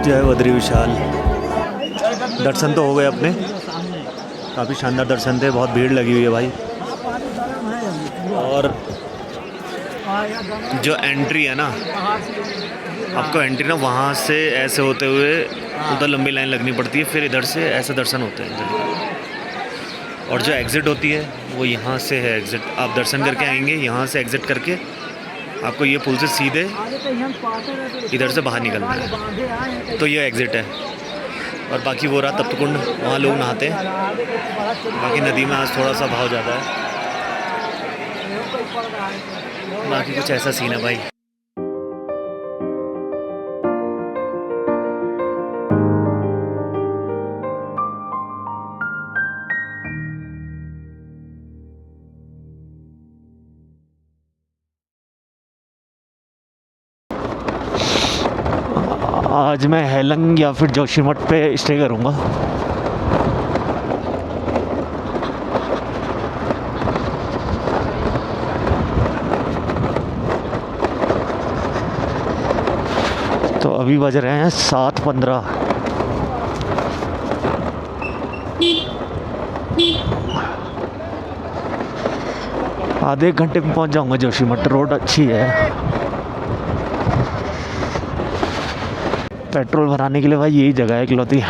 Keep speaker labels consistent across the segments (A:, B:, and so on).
A: जय बद्री विशाल। दर्शन तो हो गए अपने, काफ़ी शानदार दर्शन थे। बहुत भीड़ लगी हुई है भाई। और जो एंट्री है ना, आपको एंट्री ना वहाँ से ऐसे होते हुए उधर लंबी लाइन लगनी पड़ती है, फिर इधर से ऐसे दर्शन होते हैं। और जो एग्ज़िट होती है वो यहाँ से है एग्ज़िट। आप दर्शन करके आएंगे, यहाँ से एग्ज़िट करके आपको ये पुल से सीधे इधर से बाहर निकलना है, तो ये एग्ज़िट है। और बाकी वो रहा तप्त कुंड, वहाँ लोग नहाते हैं। बाकी नदी में आज थोड़ा सा भाव ज़्यादा है, बाकी कुछ ऐसा सीन है भाई। आज मैं हेलंग या फिर जोशीमठ पे स्टे करूँगा। तो अभी बज रहे हैं 7:15। आधे एक घंटे में पहुंच जाऊंगा जोशीमठ। रोड अच्छी है। पेट्रोल भराने के लिए भाई यही जगह है इकलौती।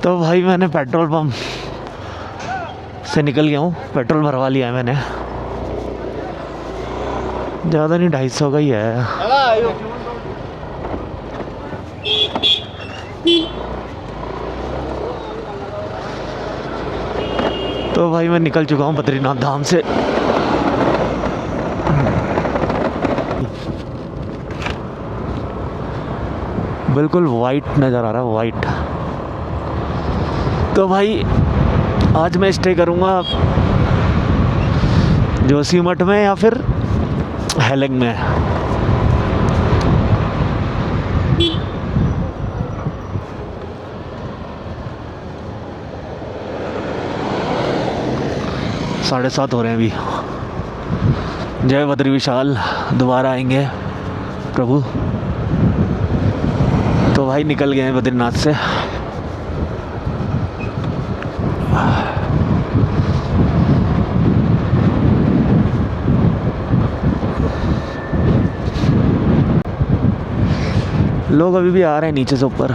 A: तो भाई मैंने पेट्रोल पंप से निकल गया हूँ, पेट्रोल भरवा लिया है मैंने। ज़्यादा नहीं, 250 का ही है। तो भाई मैं निकल चुका हूँ बद्रीनाथ धाम से। बिल्कुल वाइट नज़र आ रहा है, वाइट। तो भाई आज मैं स्टे करूँगा जोशीमठ में या फिर हेलंग में। साढ़े 7 हो रहे हैं अभी। जय बद्री विशाल। दोबारा आएंगे प्रभु। तो भाई निकल गए हैं बद्रीनाथ से। लोग अभी भी आ रहे हैं नीचे से ऊपर।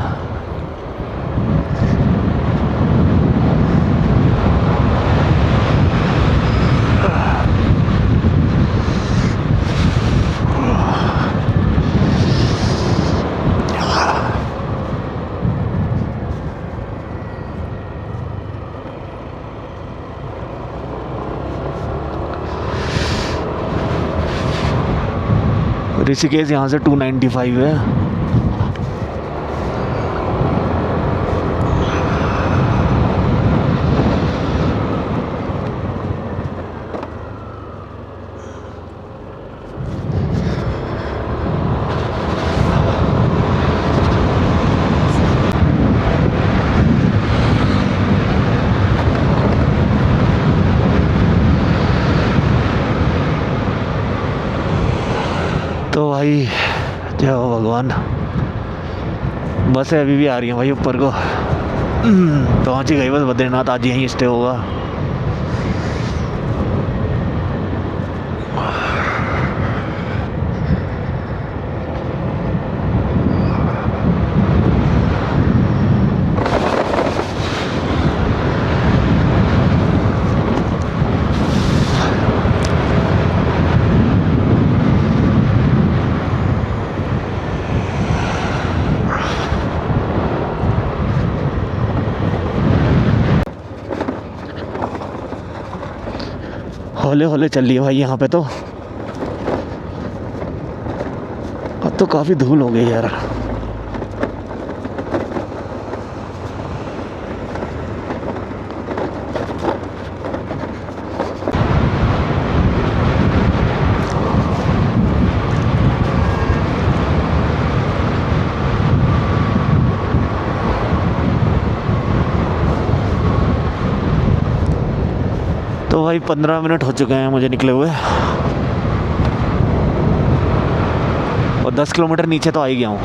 A: ऋषिकेश यहाँ से 295 है। तो भाई जय हो भगवान। बसें अभी भी आ रही हैं भाई ऊपर को। पहुंच ही गई बस बद्रीनाथ। आज यहीं स्टे होगा। हौले हौले चल रही है भाई यहाँ पे तो। अब तो काफ़ी धूल हो गई यार। तो भाई 15 मिनट हो चुके हैं मुझे निकले हुए, और 10 किलोमीटर नीचे तो आ ही गया हूँ।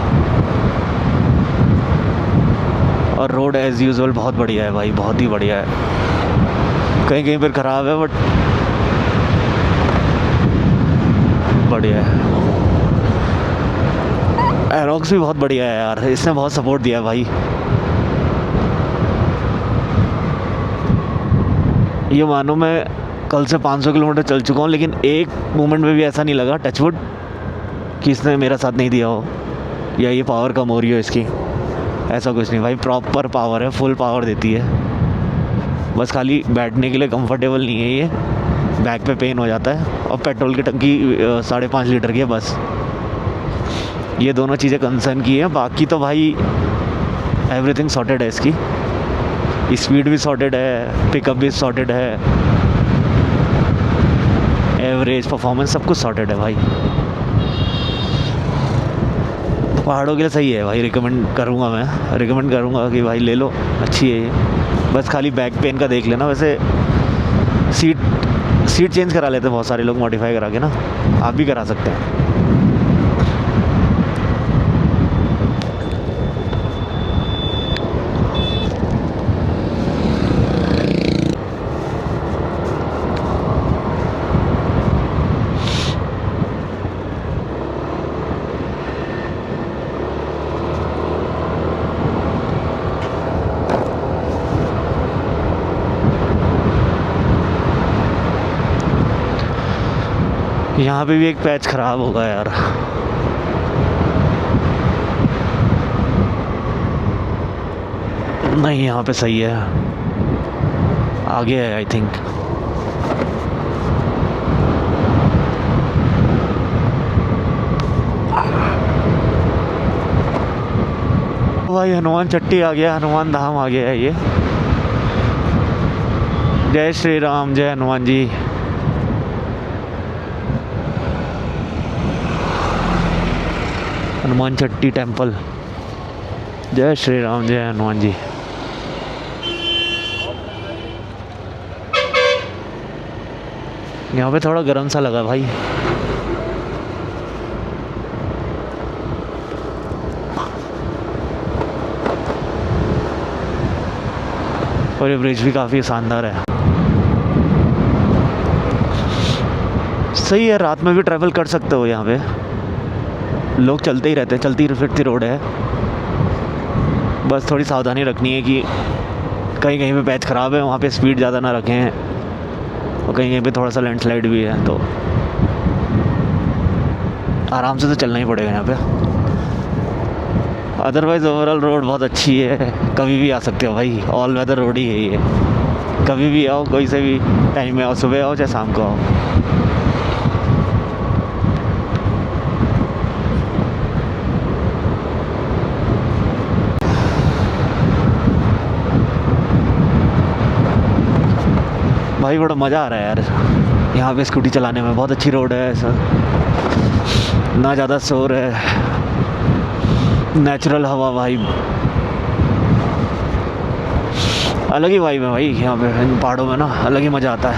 A: और रोड एज़ यूजुअल बहुत बढ़िया है भाई, बहुत ही बढ़िया है। कहीं कहीं पर ख़राब है बट बढ़िया है। एरोक्स भी बहुत बढ़िया है यार, इसने बहुत सपोर्ट दिया है भाई। ये मानो मैं कल से 500 किलोमीटर चल चुका हूँ, लेकिन एक मोमेंट में भी ऐसा नहीं लगा, टचवुड, कि इसने मेरा साथ नहीं दिया हो या ये पावर कम हो रही हो इसकी। ऐसा कुछ नहीं भाई, प्रॉपर पावर है, फुल पावर देती है। बस खाली बैठने के लिए कंफर्टेबल नहीं है ये, बैक पे पेन हो जाता है। और पेट्रोल की टंकी 5.5 लीटर की है बस। ये दोनों चीज़ें कंसर्न की हैं, बाकी तो भाई एवरीथिंग सॉर्टेड है इसकी। स्पीड भी सॉर्टेड है, पिकअप भी सॉर्टेड है, एवरेज परफॉर्मेंस सब कुछ सॉर्टेड है भाई। पहाड़ों के लिए सही है भाई, रिकमेंड करूँगा कि भाई ले लो, अच्छी है ये। बस खाली बैक पेन का देख लेना। वैसे सीट चेंज करा लेते हैं बहुत सारे लोग मॉडिफाई करा के ना, आप भी करा सकते हैं। यहाँ पे भी एक पैच ख़राब होगा यार। नहीं, यहाँ पे सही है, आगे है आई थिंक। भाई हनुमान चट्टी आ गया, हनुमान धाम आ गया है ये। जय श्री राम, जय हनुमान जी। हनुमान चट्टी टेम्पल, जय श्री राम, जय हनुमान जी। यहाँ पे थोड़ा गर्म सा लगा भाई। और ये ब्रिज भी काफ़ी शानदार है। सही है, रात में भी ट्रैवल कर सकते हो। यहाँ पे लोग चलते ही रहते हैं, चलती फिरती रोड है। बस थोड़ी सावधानी रखनी है कि कहीं कहीं पे पैच ख़राब है, वहाँ पे स्पीड ज़्यादा ना रखें, और कहीं कहीं पे थोड़ा सा लैंडस्लाइड भी है, तो आराम से तो चलना ही पड़ेगा यहाँ पे। अदरवाइज़ ओवरऑल रोड बहुत अच्छी है, कभी भी आ सकते हो भाई, ऑल वेदर रोड ही है ये। कभी भी आओ, कोई से भी टाइम में आओ, सुबह आओ चाहे शाम को आओ। भाई बड़ा मज़ा आ रहा है यार यहाँ पे स्कूटी चलाने में। बहुत अच्छी रोड है, ऐसा ना ज़्यादा शोर है, नेचुरल हवा वाइब, अलग ही वाइब है भाई यहाँ पे। इन पहाड़ों में ना अलग ही मज़ा आता है।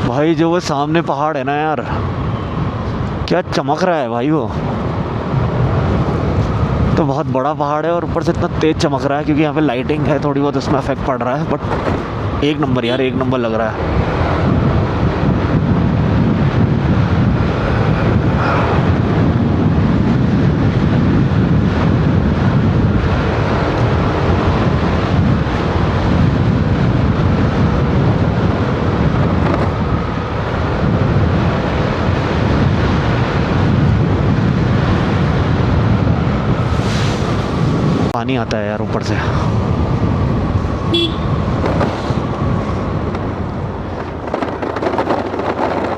A: भाई जो वो सामने पहाड़ है ना यार, क्या चमक रहा है भाई वो। तो बहुत बड़ा पहाड़ है और ऊपर से इतना तेज़ चमक रहा है, क्योंकि यहाँ पे लाइटिंग है थोड़ी बहुत, उसमें इफेक्ट पड़ रहा है। बट एक नंबर यार, एक नंबर लग रहा है। पानी आता है यार ऊपर से।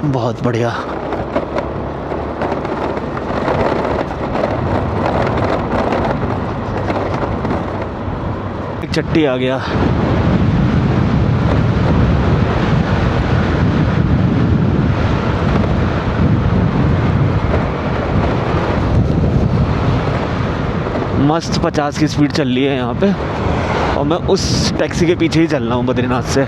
A: बहुत बढ़िया। एक चट्टी आ गया। मस्त 50 की स्पीड चल रही है यहाँ पे, और मैं उस टैक्सी के पीछे ही चल रहा हूँ बद्रीनाथ से।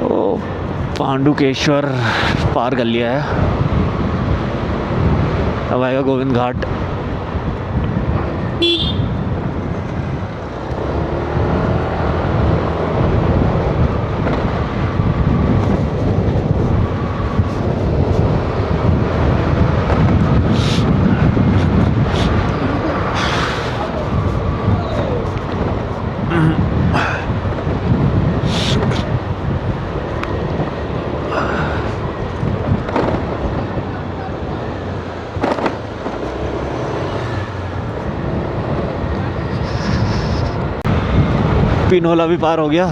A: ओ पांडुकेश्वर पार कर लिया है, अब आएगा गोविंद घाट। पिनोला भी पार हो गया।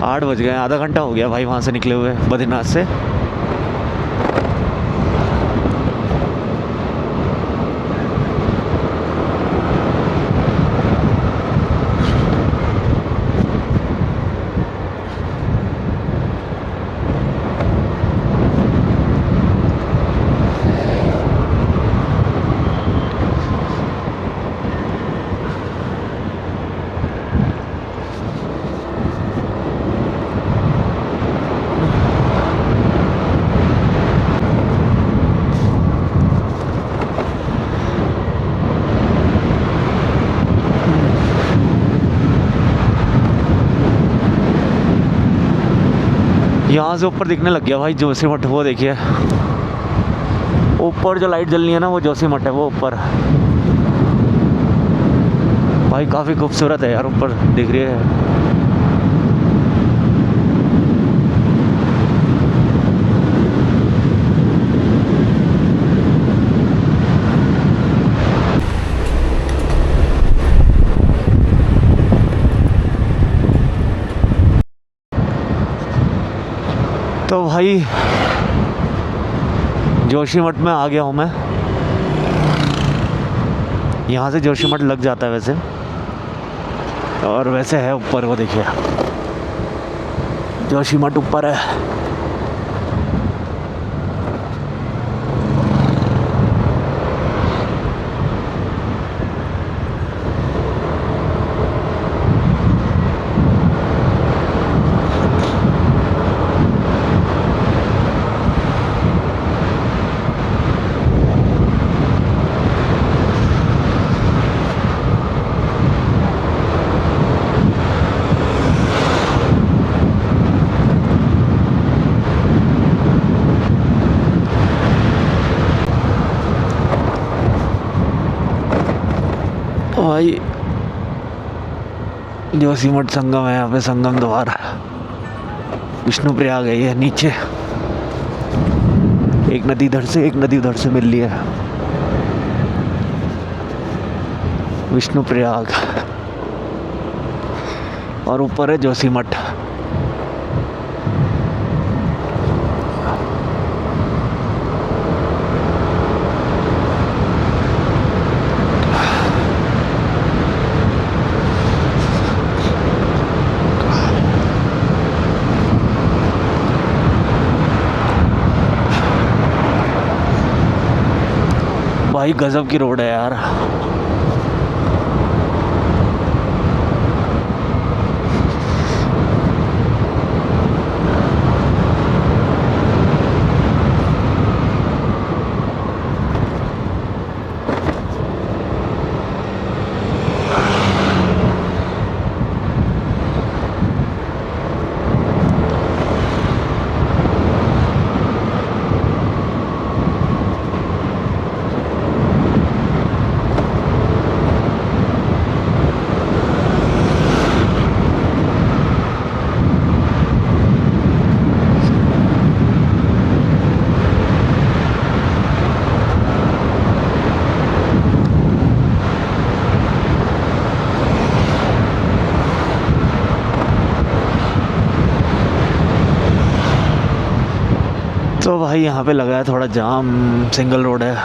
A: आठ बज गए, आधा घंटा हो गया भाई वहां से निकले हुए बद्रीनाथ से। यहाँ से ऊपर दिखने लग गया भाई जोशीमठ, वो देखिए ऊपर जो लाइट जल रही है ना, वो जोशीमठ है वो ऊपर। भाई काफ़ी खूबसूरत है यार, ऊपर दिख रही है। तो भाई जोशीमठ में आ गया हूँ मैं। यहाँ से जोशीमठ लग जाता है वैसे, और वैसे है ऊपर, वो देखिए जोशीमठ ऊपर है। भाई जोशीमठ संगम है यहाँ पे, संगम द्वार विष्णुप्रयाग है ये नीचे। एक नदी इधर से, एक नदी उधर से मिल रही है, विष्णुप्रयाग, और ऊपर है जोशीमठ। भाई गजब की रोड है यार। तो भाई यहाँ पे लगा है थोड़ा जाम, सिंगल रोड है।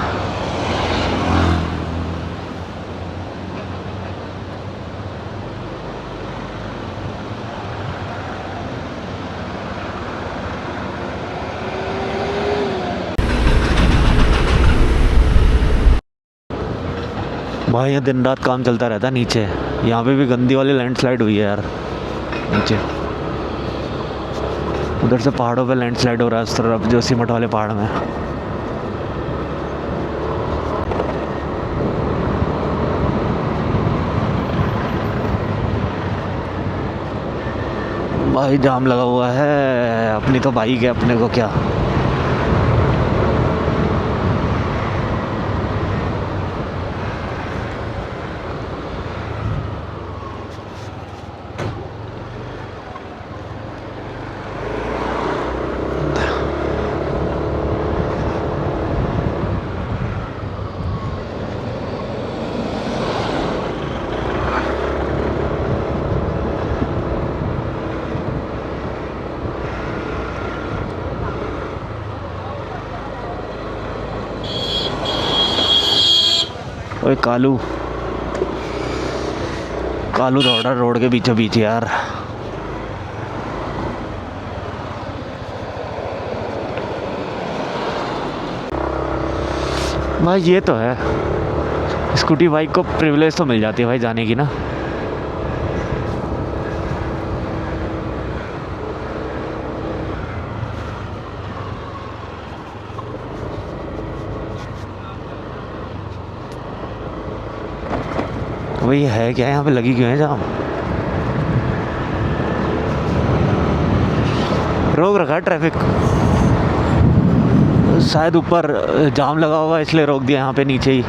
A: भाई यहाँ दिन रात काम चलता रहता है नीचे। यहाँ पे भी गंदी वाली लैंडस्लाइड हुई है यार नीचे। उधर से पहाड़ों पे लैंडस्लाइड हो रहा है उस तरफ, जोशीमठ वाले पहाड़ में। भाई जाम लगा हुआ है। अपनी तो बाइक है, अपने को क्या। ओए कालू, कालू दौड़ रहा रोड के बीचों बीच यार। भाई ये तो है, स्कूटी बाइक को प्रिविलेज तो मिल जाती है भाई जाने की ना। वही है क्या, यहाँ पे लगी क्यों है जाम? रोक रखा है ट्रैफिक, शायद ऊपर जाम लगा होगा इसलिए रोक दिया यहाँ पे नीचे ही।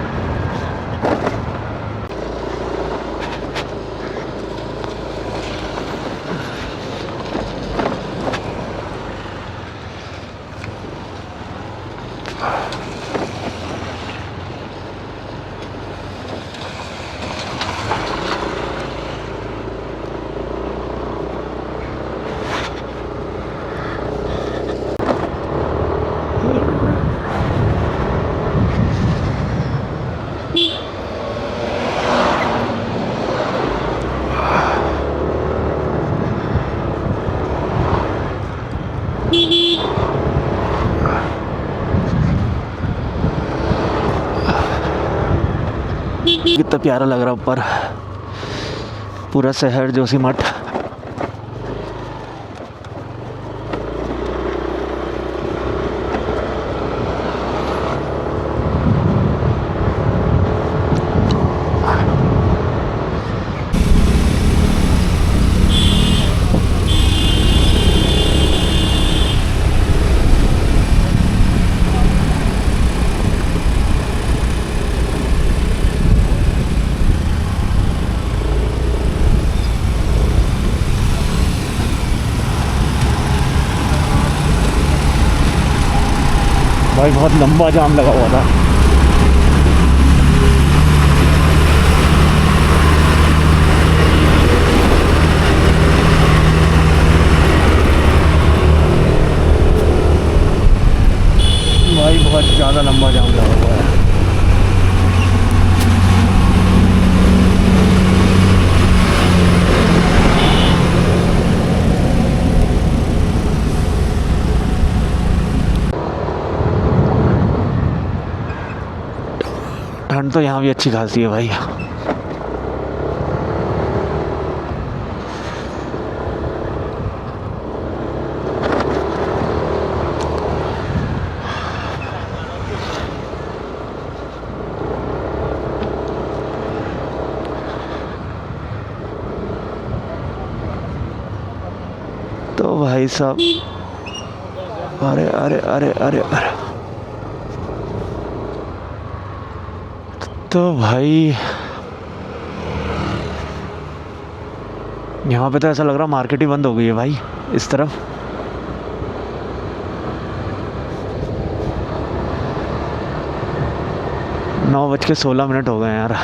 A: कितना प्यारा लग रहा ऊपर पूरा शहर जोशीमठ। भाई बहुत लंबा जाम लगा हुआ था। भाई बहुत ज़्यादा लंबा जाम लगा हुआ है। ठंड तो यहाँ भी अच्छी खासी है भाई। तो भाई साहब, अरे अरे अरे अरे अरे, तो भाई यहाँ पे तो ऐसा लग रहा मार्केट ही बंद हो गई है भाई इस तरफ। नौ बज के 16 मिनट हो गए यार।